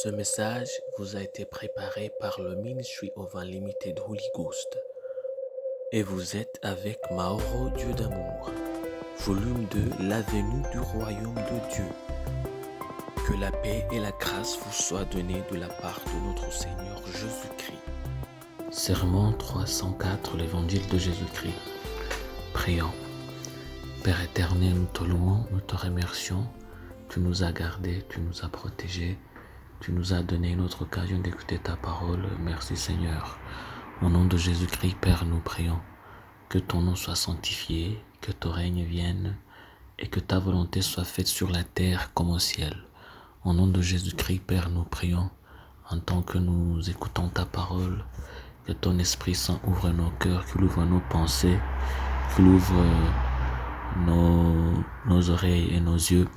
Ce message vous a été préparé par le Ministry of Unlimited Holy Ghost et vous êtes avec Mauro Dieu d'amour, volume 2, la venue du royaume de Dieu. Que la paix et la grâce vous soient données de la part de notre Seigneur Jésus-Christ. Sermon 304, l'évangile de Jésus-Christ. Prions. Père éternel, nous te louons, nous te remercions. Tu nous as gardés, tu nous as protégés. Tu nous as donné une autre occasion d'écouter ta parole. Merci Seigneur. Au nom de Jésus-Christ, Père, nous prions que ton nom soit sanctifié, que ton règne vienne et que ta volonté soit faite sur la terre comme au ciel. Au nom de Jésus-Christ, Père, nous prions en tant que nous écoutons ta parole, que ton Esprit Saint ouvre nos cœurs, qu'il ouvre nos pensées, qu'il ouvre nos oreilles et nos yeux,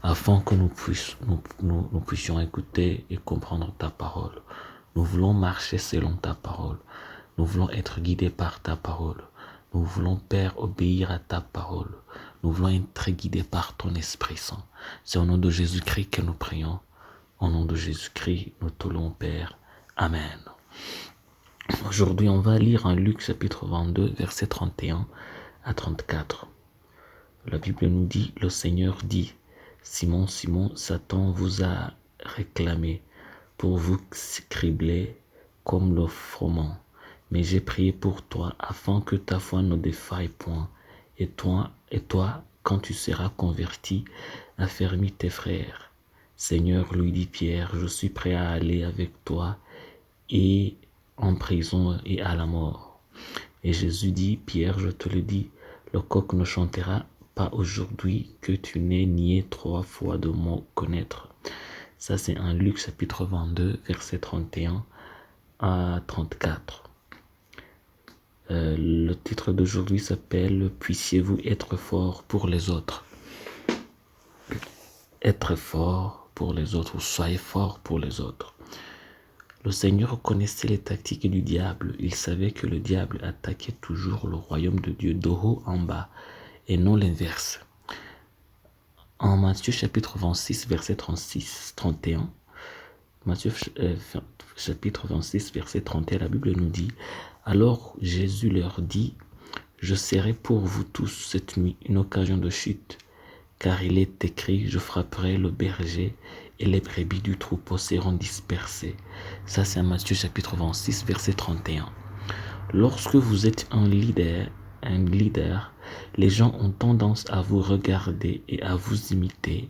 afin que nous puissions écouter et comprendre ta parole. Nous voulons marcher selon ta parole. Nous voulons être guidés par ta parole. Nous voulons, Père, obéir à ta parole. Nous voulons être guidés par ton Esprit Saint. C'est au nom de Jésus-Christ que nous prions. Au nom de Jésus-Christ, nous te louons, Père. Amen. Aujourd'hui, on va lire en Luc chapitre 22, versets 31 à 34. La Bible nous dit, le Seigneur dit, Simon, Simon, Satan vous a réclamé pour vous cribler comme le froment. Mais j'ai prié pour toi afin que ta foi ne défaille point. Et toi, quand tu seras converti, affermis tes frères. Seigneur, lui dit Pierre, je suis prêt à aller avec toi et en prison et à la mort. Et Jésus dit, Pierre, je te le dis, le coq ne chantera pas aujourd'hui que tu n'aies nié 3 fois de me connaître. Ça, c'est en Luc chapitre 22, versets 31 à 34. Le titre d'aujourd'hui s'appelle « Puissiez-vous être fort pour les autres ». Être fort pour les autres, ou soyez fort pour les autres. Le Seigneur connaissait les tactiques du diable. Il savait que le diable attaquait toujours le royaume de Dieu de haut en bas et non l'inverse. En Matthieu chapitre 26, verset 36-31, Matthieu chapitre 26, verset 31, la Bible nous dit « Alors Jésus leur dit, je serai pour vous tous cette nuit une occasion de chute, car il est écrit, je frapperai le berger et les brebis du troupeau seront dispersées. » Ça, c'est Matthieu chapitre 26, verset 31. Lorsque vous êtes un leader, les gens ont tendance à vous regarder et à vous imiter,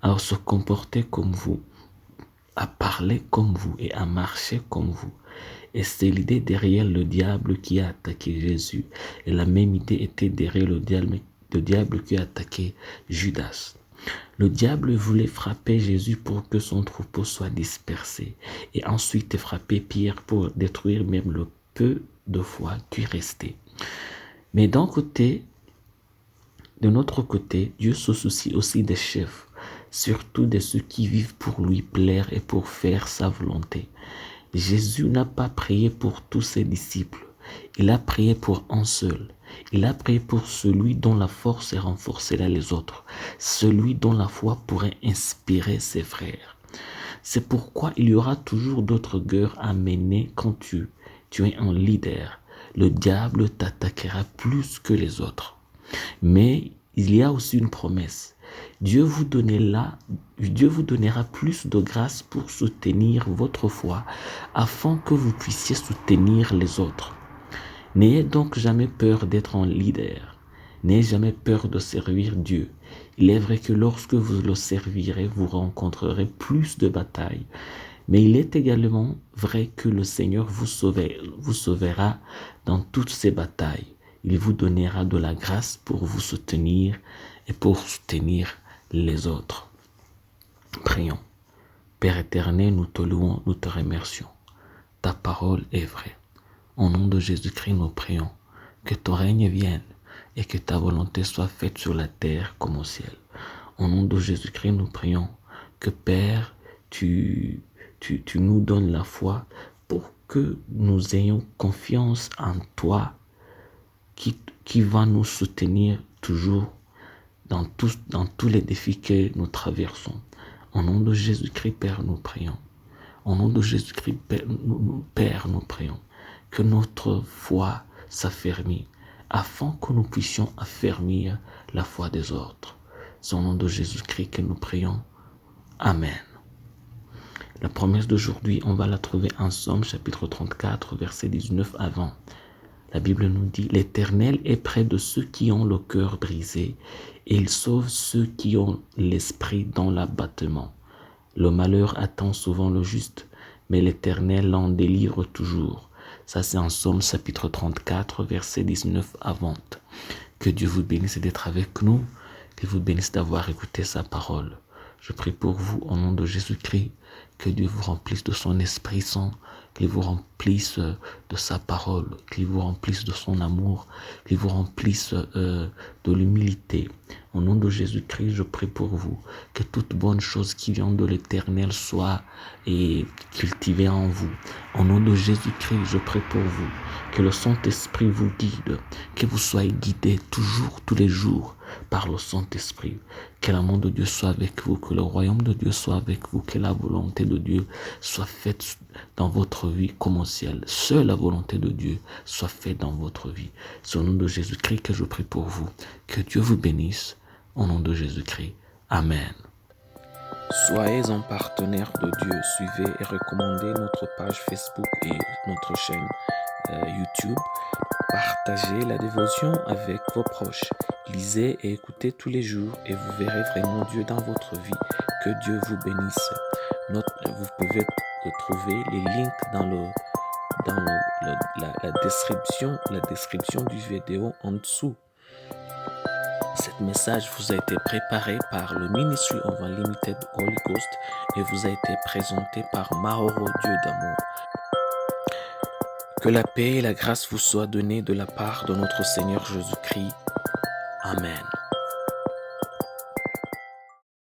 à se comporter comme vous, à parler comme vous et à marcher comme vous. Et c'est l'idée derrière le diable qui a attaqué Jésus. Et la même idée était derrière le diable qui a attaqué Judas. Le diable voulait frapper Jésus pour que son troupeau soit dispersé. Et ensuite frapper Pierre pour détruire même le peu de foi qui restait. Mais de notre côté, Dieu se soucie aussi des chefs, surtout de ceux qui vivent pour lui plaire et pour faire sa volonté. Jésus n'a pas prié pour tous ses disciples, il a prié pour un seul. Il a prié pour celui dont la force renforcera les autres, celui dont la foi pourrait inspirer ses frères. C'est pourquoi il y aura toujours d'autres guerres à mener quand tu es un leader. Le diable t'attaquera plus que les autres. Mais il y a aussi une promesse. Dieu vous donnera plus de grâce pour soutenir votre foi, afin que vous puissiez soutenir les autres. N'ayez donc jamais peur d'être un leader. N'ayez jamais peur de servir Dieu. Il est vrai que lorsque vous le servirez, vous rencontrerez plus de batailles. Mais il est également vrai que le Seigneur vous sauvera dans toutes ces batailles. Il vous donnera de la grâce pour vous soutenir et pour soutenir les autres. Prions. Père éternel, nous te louons, nous te remercions. Ta parole est vraie. Au nom de Jésus-Christ, nous prions que ton règne vienne et que ta volonté soit faite sur la terre comme au ciel. Au nom de Jésus-Christ, nous prions que Père, tu nous donnes la foi pour que nous ayons confiance en toi qui va nous soutenir toujours dans tous les défis que nous traversons. Au nom de Jésus-Christ, Père, nous prions. Au nom de Jésus-Christ, Père, nous prions que notre foi s'affermisse afin que nous puissions affermir la foi des autres. C'est au nom de Jésus-Christ que nous prions. Amen. La promesse d'aujourd'hui, on va la trouver en Somme chapitre 34, versets 19 à 20. La Bible nous dit: l'Éternel est près de ceux qui ont le cœur brisé et il sauve ceux qui ont l'esprit dans l'abattement. Le malheur attend souvent le juste, mais l'Éternel l'en délivre toujours. Ça, c'est en Somme chapitre 34, versets 19 à 20. Que Dieu vous bénisse d'être avec nous, qu'il vous bénisse d'avoir écouté sa parole. Je prie pour vous au nom de Jésus-Christ, que Dieu vous remplisse de son Esprit Saint, qu'il vous remplisse de sa parole, qu'il vous remplisse de son amour, qu'il vous remplisse de l'humilité. Au nom de Jésus-Christ, je prie pour vous, que toute bonne chose qui vient de l'Éternel soit cultivée en vous. Au nom de Jésus-Christ, je prie pour vous, que le Saint-Esprit vous guide, que vous soyez guidés toujours, tous les jours, par le Saint-Esprit. Que l'amour de Dieu soit avec vous, que le royaume de Dieu soit avec vous, que la volonté de Dieu soit faite dans votre vie comme au ciel. Seule la volonté de Dieu soit faite dans votre vie. C'est au nom de Jésus-Christ que je prie pour vous. Que Dieu vous bénisse. Au nom de Jésus-Christ. Amen. Soyez un partenaire de Dieu. Suivez et recommandez notre page Facebook et notre chaîne YouTube. Partagez la dévotion avec vos proches. Lisez et écoutez tous les jours et vous verrez vraiment Dieu dans votre vie. Que Dieu vous bénisse. Vous pouvez retrouver les links dans la description du vidéo en dessous. Cet message vous a été préparé par le Ministry of Unlimited Holy Ghost et vous a été présenté par Mahoro Dieu d'amour. Que la paix et la grâce vous soient données de la part de notre Seigneur Jésus-Christ. Amen.